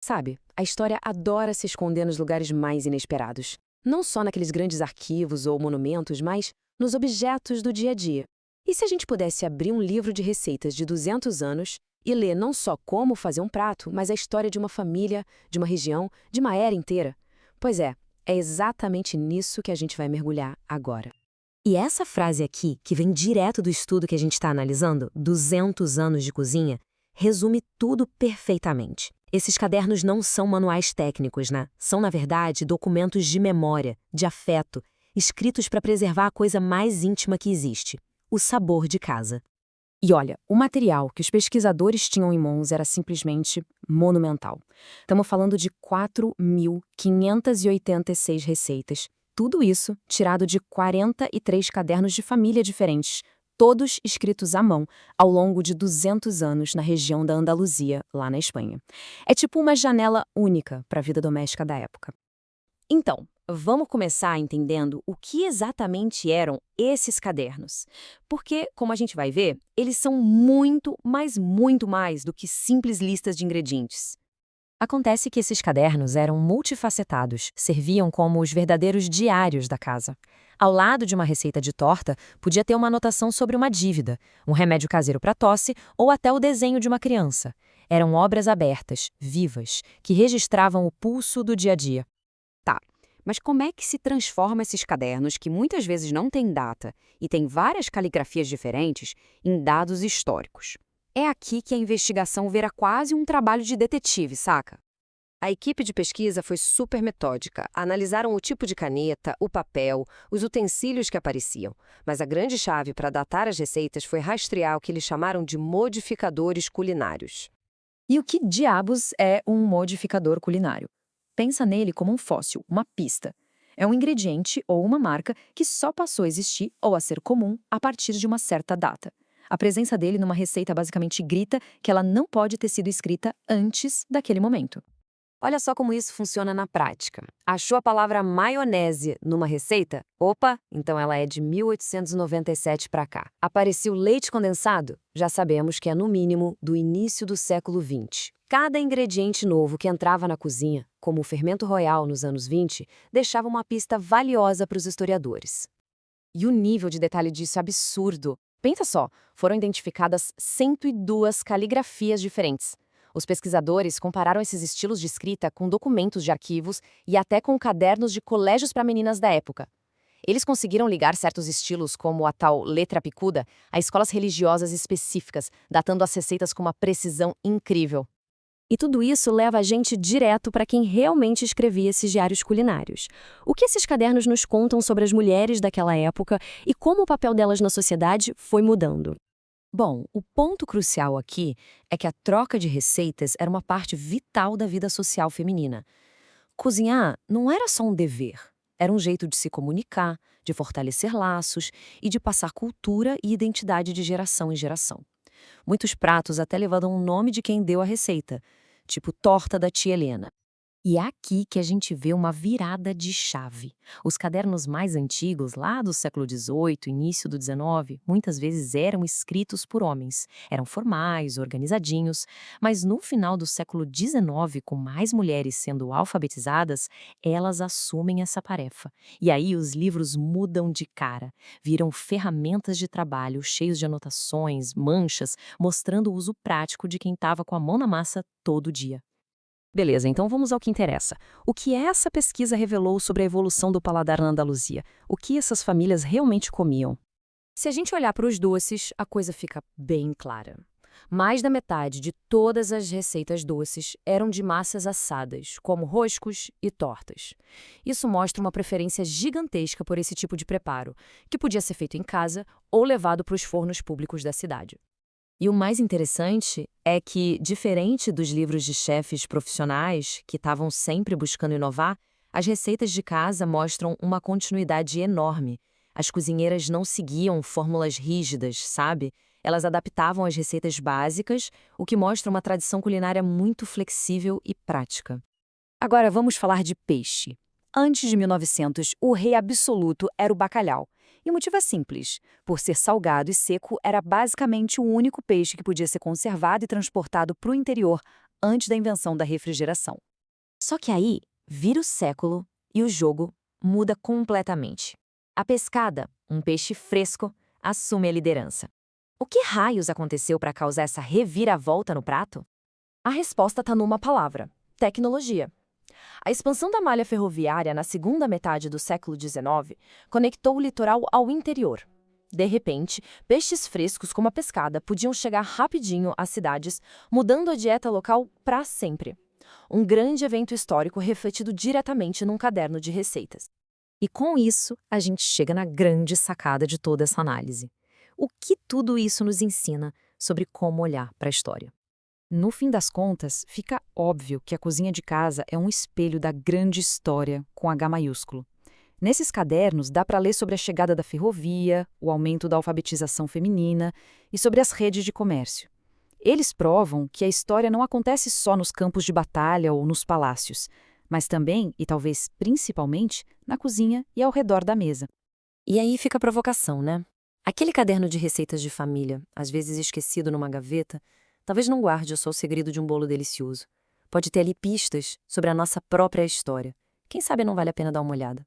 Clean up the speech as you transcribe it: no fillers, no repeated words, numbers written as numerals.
Sabe, a história adora se esconder nos lugares mais inesperados. Não só naqueles grandes arquivos ou monumentos, mas nos objetos do dia a dia. E se a gente pudesse abrir um livro de receitas de 200 anos e ler não só como fazer um prato, mas a história de uma família, de uma região, de uma era inteira? Pois é exatamente nisso que a gente vai mergulhar agora. E essa frase aqui, que vem direto do estudo que a gente está analisando, 200 anos de cozinha, resume tudo perfeitamente. Esses cadernos não são manuais técnicos, né? São, na verdade, documentos de memória, de afeto, escritos para preservar a coisa mais íntima que existe, o sabor de casa. E olha, o material que os pesquisadores tinham em mãos era simplesmente monumental. Estamos falando de 4.586 receitas. Tudo isso tirado de 43 cadernos de família diferentes, todos escritos à mão ao longo de 200 anos na região da Andaluzia, lá na Espanha. É tipo uma janela única para a vida doméstica da época. Então, vamos começar entendendo o que exatamente eram esses cadernos. Porque, como a gente vai ver, eles são muito, mas muito mais do que simples listas de ingredientes. Acontece que esses cadernos eram multifacetados, serviam como os verdadeiros diários da casa. Ao lado de uma receita de torta, podia ter uma anotação sobre uma dívida, um remédio caseiro para tosse ou até o desenho de uma criança. Eram obras abertas, vivas, que registravam o pulso do dia a dia. Tá, mas como é que se transforma esses cadernos, que muitas vezes não têm data e têm várias caligrafias diferentes, em dados históricos? É aqui que a investigação vira quase um trabalho de detetive, saca? A equipe de pesquisa foi super metódica. Analisaram o tipo de caneta, o papel, os utensílios que apareciam. Mas a grande chave para datar as receitas foi rastrear o que eles chamaram de modificadores culinários. E o que diabos é um modificador culinário? Pensa nele como um fóssil, uma pista. É um ingrediente ou uma marca que só passou a existir ou a ser comum a partir de uma certa data. A presença dele numa receita basicamente grita que ela não pode ter sido escrita antes daquele momento. Olha só como isso funciona na prática. Achou a palavra maionese numa receita? Opa, então ela é de 1897 para cá. Apareceu leite condensado? Já sabemos que é no mínimo do início do século XX. Cada ingrediente novo que entrava na cozinha, como o fermento royal nos anos 20, deixava uma pista valiosa para os historiadores. E o nível de detalhe disso é absurdo. Pensa só, foram identificadas 102 caligrafias diferentes. Os pesquisadores compararam esses estilos de escrita com documentos de arquivos e até com cadernos de colégios para meninas da época. Eles conseguiram ligar certos estilos, como a tal letra picuda, a escolas religiosas específicas, datando as receitas com uma precisão incrível. E tudo isso leva a gente direto para quem realmente escrevia esses diários culinários. O que esses cadernos nos contam sobre as mulheres daquela época e como o papel delas na sociedade foi mudando? Bom, o ponto crucial aqui é que a troca de receitas era uma parte vital da vida social feminina. Cozinhar não era só um dever, era um jeito de se comunicar, de fortalecer laços e de passar cultura e identidade de geração em geração. Muitos pratos até levavam o nome de quem deu a receita, tipo torta da tia Helena. E é aqui que a gente vê uma virada de chave. Os cadernos mais antigos, lá do século XVIII, início do XIX, muitas vezes eram escritos por homens. Eram formais, organizadinhos, mas no final do século XIX, com mais mulheres sendo alfabetizadas, elas assumem essa tarefa. E aí os livros mudam de cara, viram ferramentas de trabalho cheios de anotações, manchas, mostrando o uso prático de quem estava com a mão na massa todo dia. Beleza, então vamos ao que interessa. O que essa pesquisa revelou sobre a evolução do paladar na Andaluzia? O que essas famílias realmente comiam? Se a gente olhar para os doces, a coisa fica bem clara. Mais da metade de todas as receitas doces eram de massas assadas, como roscos e tortas. Isso mostra uma preferência gigantesca por esse tipo de preparo, que podia ser feito em casa ou levado para os fornos públicos da cidade. E o mais interessante é que, diferente dos livros de chefes profissionais, que estavam sempre buscando inovar, as receitas de casa mostram uma continuidade enorme. As cozinheiras não seguiam fórmulas rígidas, sabe? Elas adaptavam as receitas básicas, o que mostra uma tradição culinária muito flexível e prática. Agora vamos falar de peixe. Antes de 1900, o rei absoluto era o bacalhau. E o motivo é simples. Por ser salgado e seco, era basicamente o único peixe que podia ser conservado e transportado para o interior antes da invenção da refrigeração. Só que aí, vira o século e o jogo muda completamente. A pescada, um peixe fresco, assume a liderança. O que raios aconteceu para causar essa reviravolta no prato? A resposta está numa palavra: tecnologia. A expansão da malha ferroviária na segunda metade do século XIX conectou o litoral ao interior. De repente, peixes frescos como a pescada podiam chegar rapidinho às cidades, mudando a dieta local para sempre. Um grande evento histórico refletido diretamente num caderno de receitas. E com isso, a gente chega na grande sacada de toda essa análise. O que tudo isso nos ensina sobre como olhar para a história? No fim das contas, fica óbvio que a cozinha de casa é um espelho da grande história com H maiúsculo. Nesses cadernos dá para ler sobre a chegada da ferrovia, o aumento da alfabetização feminina e sobre as redes de comércio. Eles provam que a história não acontece só nos campos de batalha ou nos palácios, mas também, e talvez principalmente, na cozinha e ao redor da mesa. E aí fica a provocação, né? Aquele caderno de receitas de família, às vezes esquecido numa gaveta, talvez não guarde só o segredo de um bolo delicioso. Pode ter ali pistas sobre a nossa própria história. Quem sabe não vale a pena dar uma olhada.